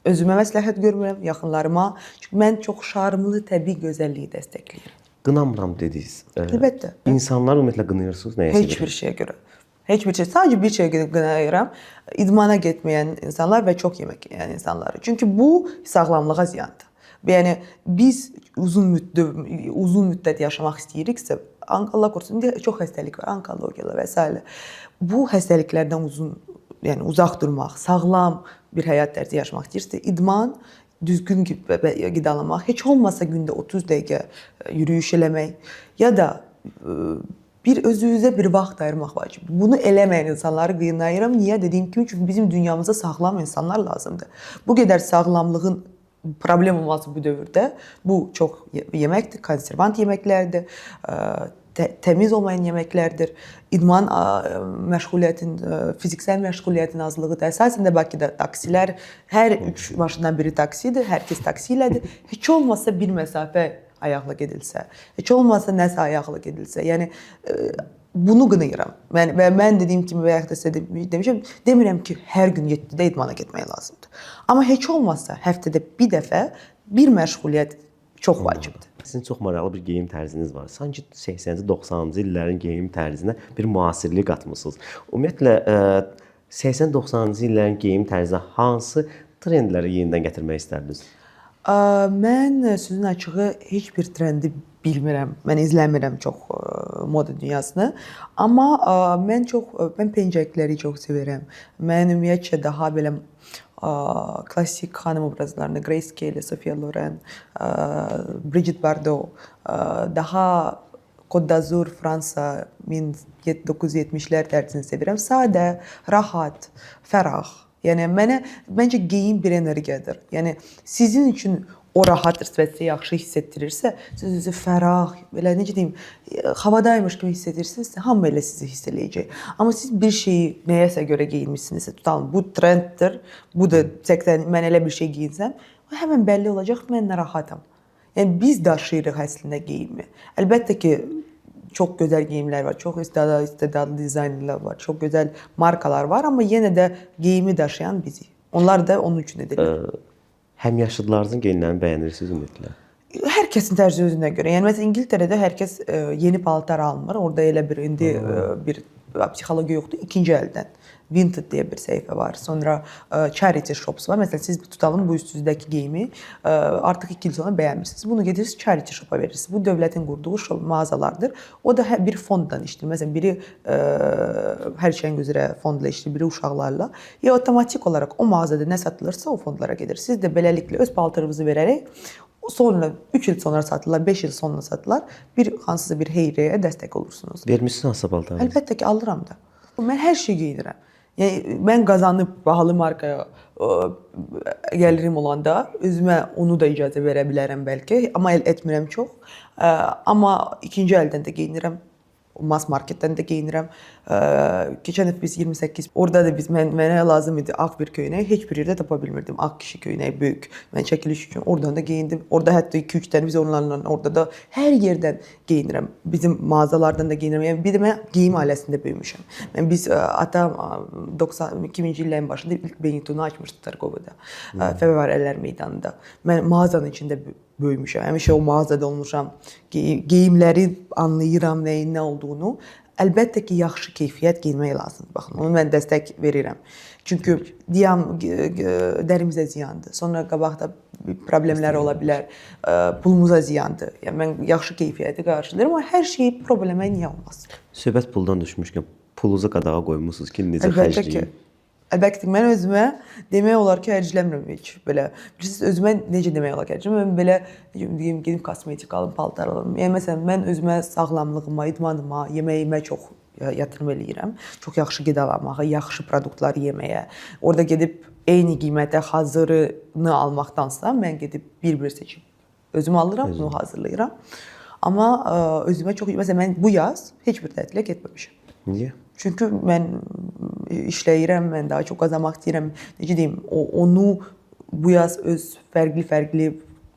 özümə məsləhət görmürəm, yaxınlarıma. Çünki mən çox şarmlı, təbii gözəlliyi dəstəkləyirəm. Qınamıram dediniz. Əlbəttə. İnsanlar ümumiyyətlə qınayırsınız nəyəsə? Heç bir şeyə görə. Heç bir şey, sadəcə bir şey qınayıram. İdmana getməyən insanlar və çox yemək yeyən insanları. Çünki bu sağlamlığa ziyandır. Yəni biz uzun müddət yaşamaq istəyiriksə, Allah qorusun, indi çox xəstəlik var, onkologiyalar və s. Bu xəstəliklərdən uzaq durmaq, sağlam bir həyat tərzi yaşamaq istəyirsə, idman, düzgün qidalanmaq, heç olmasa gündə 30 dəqiqə yürüyüş eləmək ya da bir özünüzə bir vaxt ayırmaq vacib. Bunu eləməyən insanları qınayıram. Niyə? Dediyim kimi, çünki bizim dünyamıza sağlam insanlar lazımdır. Bu qədər sağlamlığın problem olması bu dövrdə, bu çox yeməkdir, konservant yeməklərdir, təmiz olmayan yeməklərdir, idman məşğuliyyətin, fiziksel məşğuliyyətin azlığıdır. Əsasən də Bakıda taksilər, hər 3 maşından biri taksidir, hər kəs taksi ilədir. Heç olmasa bir məsafə ayaqla gedilsə, heç olmasa nəsə ayaqla gedilsə, yəni bunu qınayıram. Və mən dediyim kimi və yaxud da sizə demişəm, demirəm ki, hər gün 7-də idmana getmək lazımdır. Amma heç olmasa həftədə bir dəfə bir məşğuliyyət çox vacibdir. Sizin çox maraqlı bir geyim tərziniz var. Sanki 80-ci, 90-cı illərin geyim tərzinə bir müasirlik qatmısınız. Ümumiyyətlə 80-90-cı illərin geyim tərzinə hansı trendləri yenidən gətirmək istərdiniz? Mən sözün açığı heç bir trendi bilmirəm. Mən izləmirəm çox moda dünyasını. Amma mən pencəkləri çox sevirəm. Mən ümumiyyətcə daha belə klassik xanım obrazlarını, Grace Kelly, Sophia Loren, Brigitte Bardot, daha Côte d'Azur, Fransa 1970-lər tərzini sevirəm. Sadə, rahat, fərah. Yəni məncə geyim bir energiyadır. Yəni sizin üçün o rahat və sizə yaxşı hiss etdirirsə, siz özünüzü fərah, belə necə deyim, havadaymış kimi hiss edirsinizsə, hamı elə sizi hiss eləyəcək. Amma siz bir şeyi nəyəsə görə geyinmişsinizsə, tutalım, bu trenddir, bu da mən elə bir şey giyinsəm, həmən bəlli olacaq, mən narahatam. Yəni biz daşıyırıq əslində geyimi. Əlbəttə ki, çox gözəl geyimlər var, çox istedadlı dizaynlar var, çox gözəl markalar var, amma yenə də geyimi daşıyan bizik. Onlar da onun üçün edirlər. Həmyaşıdlarınızın geyimlərini bəyənirsiniz ümumiyyətlə? Hər kəsin tərzi özünə görə. Yəni məsələn İngiltərədə hər kəs yeni paltar almır. Orada elə bir indi bir psixologiya yoxdur. İkinci əldən Vinted deyə bir səhifə var. Sonra charity shops var. Məsələn siz tutalım bu üstünüzdəki geyimi artıq 2 il sonra bəyənmirsiniz. Bunu gedirsiniz charity shop-a verirsiniz. Bu dövlətin qurduğu mağazalardır. O da bir fonddan işləyir. Məsələn biri hər şeyin üzrə fondla işləyir, biri uşaqlarla. Ya avtomatik olaraq o mağazada nə satılırsa o fondlara gedir. Siz də beləliklə öz paltarınızı verərək sonra 3 il sonra satırlar, 5 il sonra satırlar. Hansısa bir heyriyyəyə dəstək olursunuz. Vermisiniz hansı paltarı? Əlbəttə ki, alıram da. Mən hər şey geyinirəm. Yəni mən qazanıb bahalı markaya gəlirim olanda özümə onu da icazə verə bilərəm bəlkə, amma etmirəm çox. Amma ikinci əldən də geyinirəm. Mass marketdən də geyinirəm. Keçən il biz 28 orada da mənə lazım idi ağ bir köynək. Heç bir yerdə tapa bilmirdim. Ağ kişi köynəyi böyük. Mən çəkiliş üçün oradan da geyindim. Orada hətta 2-3 dənə biz onlarla orada da hər yerdən geyinirəm. Bizim mağazalardan da geyinirəm. Yəni bir də mən geyim ailəsində böyümüşəm. Biz atam 2000-ci illərin başında ilk Benetton'u açmışdı Targovada. Fəvvarələr meydanında. Mən mağazanın içində böyümüşəm. Həmişə o mağazada olmuşam. Geyimləri anlayıram nəyin nə olduğunu. Əlbəttə ki, yaxşı keyfiyyət geyinmək lazımdır. Baxın, onu mən dəstək verirəm. Çünki dərimizə ziyandır. Sonra qabaqda problemlər ola bilər. Pulumuza ziyandır. Yəni mən yaxşı keyfiyyəti qarşılayıram, amma hər şey problemə niyə olmasın? Söhbət puldan düşmüşkən pulunuzu qadağa qoymusunuz ki, necə xərcləyin? Əlbəttə ki, mən özümə demək olar ki, hərcləmirəm heç belə. Bilirsiniz, özümə necə demək olar ki, hərcləmirəm? Mən belə gedib kosmetik alım, paltar alım. Yəni məsələn, mən özümə sağlamlığıma, idmanıma, yeməyimə çox yatırım eləyirəm. Çox yaxşı qidalanmağa, yaxşı produktlar yeməyə. Orada gedib eyni qiymətə hazırını almaqdansa, mən gedib bir-bir seçib özüm alıram, bunu hazırlayıram. Amma özümə çox, məsələn, mən bu yaz heç bir tətilə getməmişəm. Niyə? Çünki mən işləyirəm, mən daha çox qazanmaq istəyirəm. Necə deyim, onu bu yaz öz fərqli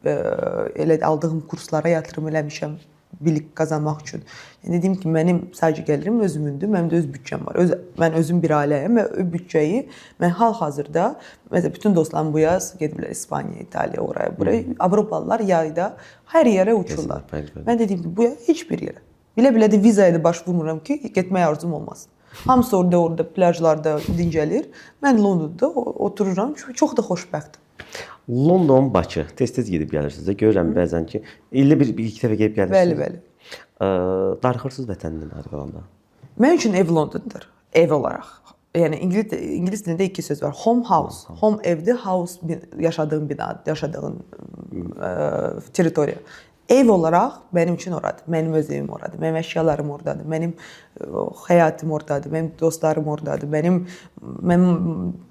elə aldığım kurslara yatırım eləmişəm bilik qazanmaq üçün. Yəni dediyim ki, mənim sadəcə gəlirim özümündür, mənim də öz büdcəm var. Mən özüm bir ailəyəm və o büdcəyi mən hal-hazırda məsələn bütün dostlarım bu yaz gediblər İspaniya, İtaliya, oraya, buraya. Avropalılar yayda hər yerə uçurlar. Mən dediyim ki, bu yaz heç bir yerə. Bilə-bilə də vizaya da başvurmuram ki, getməyə arzum olmasın. Hamısı orada plajlarda dincəlir. Mən Londonda otururam, çünki çox da xoşbəxtəm. London, Bakı. Tez-tez gedib gəlirsiniz də. Görürəm bəzən ki, ildə bir-iki dəfə gedib gəlirsiniz. Bəli. Darıxırsınız vətəndən ayrı qalanda? Mən üçün ev Londondur, ev olaraq. Yəni ingilis dilində 2 söz var. Home house. Home evdir, house yaşadığın bina, yaşadığın territoriya. Ev olaraq mənim üçün oradır. Mənim öz evim oradır. Mənim əşyalarım oradadır. Mənim həyatım oradadır. Mənim dostlarım oradadır. Mənim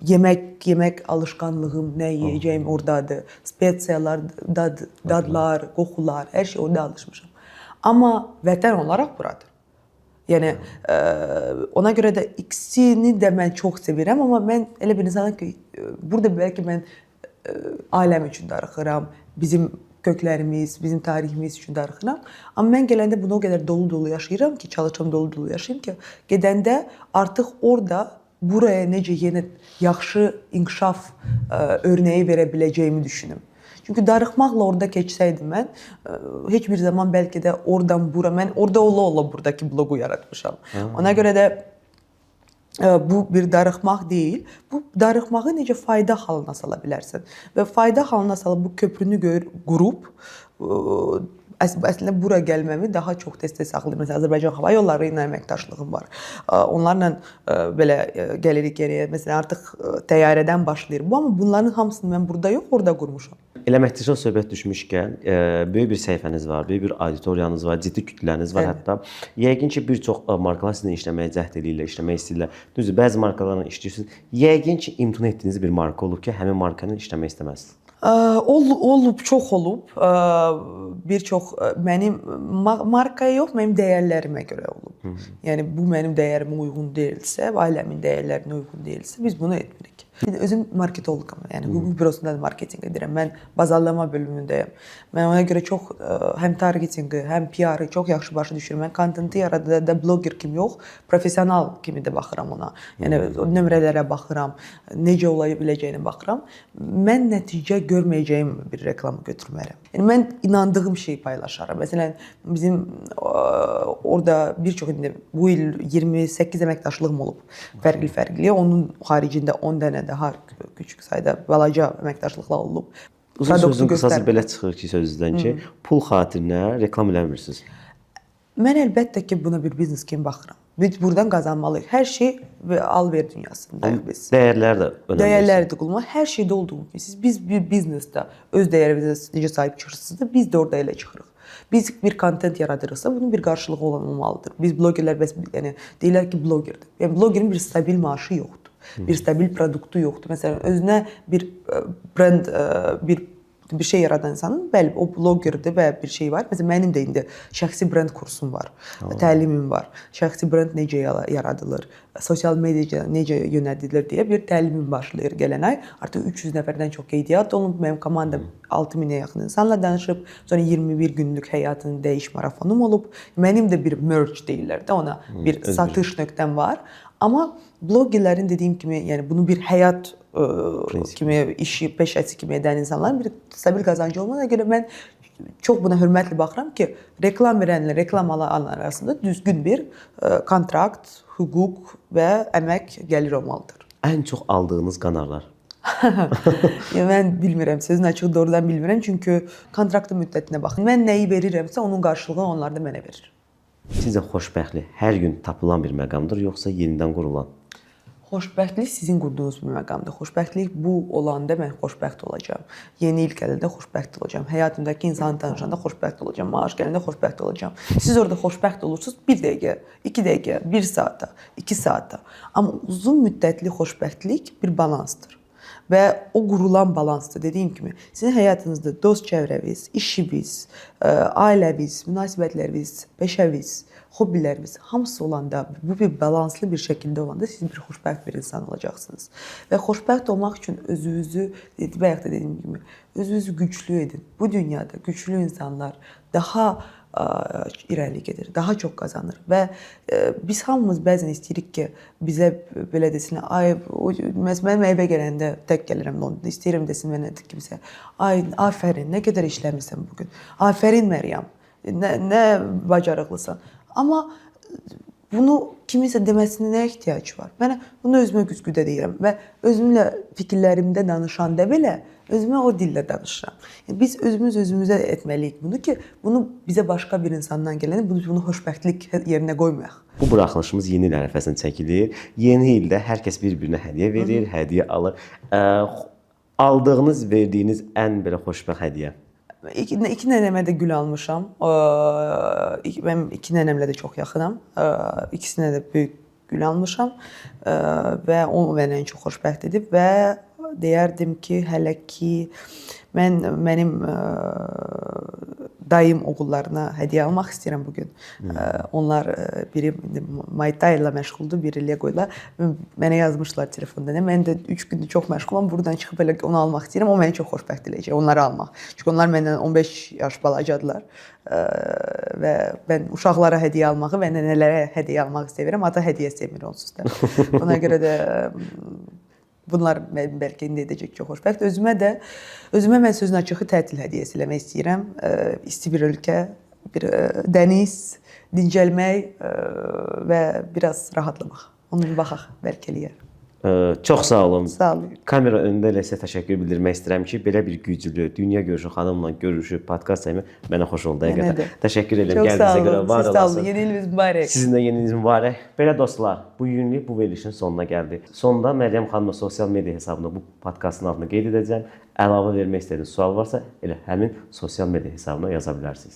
yemək alışqanlığım, nə yeyəcəyim oradadır. Spesiyalar, dadlar, qoxular, hər şey orada alışmışam. Amma vətən olaraq buradır. Yəni ona görə də ikisini də mən çox sevirəm, amma mən elə bir insanam ki, burada bəlkə mən ailəm üçün darıxıram, bizim köklərimiz, bizim tariximiz üçün darıxıram. Amma mən gələndə bunu o qədər dolu-dolu yaşayıram ki, çalışam dolu-dolu yaşayım ki, gedəndə artıq orada buraya necə yeni yaxşı inkişaf örnəyi verə biləcəyimi düşünürəm. Çünki darıxmaqla orada keçsəydim mən, heç bir zaman bəlkə də oradan bura, mən orada ola-ola buradakı bloqu yaratmışam. Ona görə də bu bir darıxmaq deyil, bu darıxmağı necə fayda halına sala bilərsən. Və fayda halına salıb bu köprünü qurub, əslində bura gəlməmi daha çox tez-tez saxlayır. Məsələn, Azərbaycan Hava Yolları ilə əməkdaşlığım var. Onlarla belə gəlirik geriyə. Məsələn, artıq təyyarədən başlayır bu, amma bunların hamısını mən burada yox, orada qurmuşam. Elə əməkdaşlıq söhbət düşmüşkən, böyük bir səhifəniz var, böyük bir auditoriyanız var, ciddi kütləniz var hətta. Yəqin ki, bir çox markalar sizinlə işləməyə cəhd edirlər, işləmək istəyirlər. Düzdür, bəzi markalarla işləyirsiniz. Yəqin ki, imtina etdiyiniz bir marka olub ki, həmin markanın işləmək istəməzsiniz. Olub, çox olub. Bir çox mənim markaya yox, mənim dəyərlərimə görə olub. Yəni bu mənim dəyərimə uyğun deyilsə, ailəmin dəyərlərinə uyğun deyilsə, biz bunu etmirik. Bir də özüm marketoloqam. Yəni hüquq bürosunda da marketinq edirəm. Mən bazarlama bölümündəyəm. Mən ona görə çox həm targetinqi, həm PR-ı çox yaxşı başa düşürəm. Mən kontenti yaradanda bloger kimi yox, professional kimi də baxıram ona. Yəni nömrələrə baxıram, necə ola biləcəyinə baxıram. Mən nəticə görməyəcəyim bir reklamı götürmərəm. Yəni mən inandığım şeyi paylaşaram. Məsələn, bizim orada bir çox indi bu il 28 əməkdaşlığım olub. Fərqli. Onun xaricində 10 dənə daha küçük sayda balaca əməkdaşlıqlar olub. Uzun sözün qısası belə çıxır ki, sözünüzdən ki, pul xatirinə reklam eləmirsiniz. Mən əlbəttə ki, buna bir biznes kimi baxıram. Biz buradan qazanmalıyıq. Hər şey al-ver dünyasındayıq biz. Dəyərlər də önəmlidir. Dəyərləri də qulma. Hər şeydə olduğu kimi siz bir biznesdə öz dəyərinizə necə sahib çıxırsınız, biz də orada elə çıxırıq. Biz bir kontent yaradırıqsa, bunun bir qarşılığı olmalıdır. Biz blogerlər bəs yəni deyirlər ki, blogerdir. Yəni blogerin bir stabil maaşı yoxdur. Bir stabil produktu yoxdur. Məsələn, özünə bir brend, bir şey yaradan insanın, bəli, o blogerdir və bir şey var. Məsələn, mənim də indi şəxsi brend kursum var, təlimim var. Şəxsi brend necə yaradılır, sosial mediada necə yönəldilir deyə bir təlimim başlayır gələn ay. Artıq 300 nəfərdən çox qeydiyyat olunub. Mənim komandam 6000-ə yaxın insanla danışıb. Sonra 21 günlük həyatını dəyiş marafonum olub. Mənim də bir merch deyirlər də ona, bir satış nöqtəm var. Amma blogerlərin dediyim kimi, yəni bunu bir həyat kimi, işi, peşəsi kimi edən insanların bir stabil qazancı olmadığına görə mən çox buna hörmətli baxıram ki, reklam verənlə reklam alanlar arasında düzgün bir kontrakt, hüquq və əmək gəlir olmalıdır. Ən çox aldığınız qanarlar? Mən bilmirəm, sözün açığı doğrudan bilmirəm, çünki kontraktın müddətinə baxın. Mən nəyi verirəmsə, onun qarşılığını onlar da mənə verir. Sizcə xoşbəxtlik hər gün tapılan bir məqamdır, yoxsa yenidən qurulan? Xoşbəxtlik sizin qurduğunuz bir məqamdır. Xoşbəxtlik bu olanda mən xoşbəxt olacağam. Yeni il gələndə xoşbəxt olacağam. Həyatımdakı insanı tanışanda xoşbəxt olacağam. Maaş gələndə xoşbəxt olacağam. Siz orada xoşbəxt olursunuz 1 dəqiqə, 2 dəqiqə, 1 saata, 2 saata. Amma uzun müddətli xoşbəxtlik bir balansdır. Və o qurulan balansdır. Dediyim kimi, sizin həyatınızda dost çevrəniz, işiniz, ailəniz, münasibətləriniz, peşəniz, hobbiləriniz hamısı olanda, bu bir balanslı bir şəkildə olanda siz bir xoşbəxt bir insan olacaqsınız. Və xoşbəxt olmaq üçün özünüzü, bayaq da dediyim kimi, özünüzü güclü edin. Bu dünyada güclü insanlar daha irəli gedir, daha çox qazanır və biz hamımız bəzən istəyirik ki, bizə belə desinlər, ay, mənim evə gələndə tək gəlirəm Londonda, istəyirəm desin mənə kimsə, ay, afərin, nə qədər işləmirsən bugün, afərin Məryəm, nə bacarıqlısan. Amma bunu kimisə deməsinə nə ehtiyac var? Mən bunu özümə güzgüdə deyirəm və özümlə fikirlərimdə danışanda belə özümə o dillə danışıram. Yəni, biz özümüzə etməliyik bunu ki, bunu bizə başqa bir insandan gələni, bunu xoşbəxtlik yerinə qoymayaq. Bu buraxılışımız yeni il ərəfəsində çəkilir. Yeni ildə hər kəs bir-birinə hədiyyə verir, hədiyyə alır. Aldığınız, verdiyiniz ən belə xoşbəxt hədiyyə? İki nənəmə də gül almışam. Mən iki nənəmlə də çox yaxınam. İkisinə də böyük gül almışam və o mənə ən çox xoşbəxt edib və deyərdim ki, hələ ki mənim dayım oğullarına hədiyyə almaq istəyirəm bugün. Onlar biri Muay Thai ilə məşğuldur, biri Lego-yla. Mənə yazmışlar telefonda. Mən də 3 gündür çox məşğulam. Buradan çıxıb elə onu almaq istəyirəm. O məni çox xoşbəxt edəcək, onları almaq. Çünki onlar məndən 15 yaş balacadılar. Və mən uşaqlara hədiyyə almağı və nənələrə hədiyyə almağı sevirəm. Ata hədiyyə sevmir onsuz da. Ona görə də bunlar mənim bəlkə indi edəcək çox xoşbəxt. Özümə mən sözün açığı tətil hədiyyəsi eləmək istəyirəm. İsti bir ölkə, bir dəniz, dincəlmək və biraz rahatlamaq. Onu bir baxaq bəlkə eləyər. Çox sağ olun. Sağ olun. Kamera önündə elə sizə təşəkkür bildirmək istəyirəm ki, belə bir güclü, dünya görüşü xanımla görüşüb podkast çəkmək mənə xoş oldu həqiqətən. Təşəkkür edirəm gəldiyinizə görə. Var olasınız. Sağ olun. Yeni iliniz mübarək. Sizin də yeni iliniz mübarək. Belə dostlar, bu günlük bu verilişin sonuna gəldik. Sonda Məryəm xanımın sosial media hesabını bu podkastın altına qeyd edəcəm. Əlavə vermək istədiyiniz sual varsa elə həmin sosial media hesabına yaza bilərsiniz.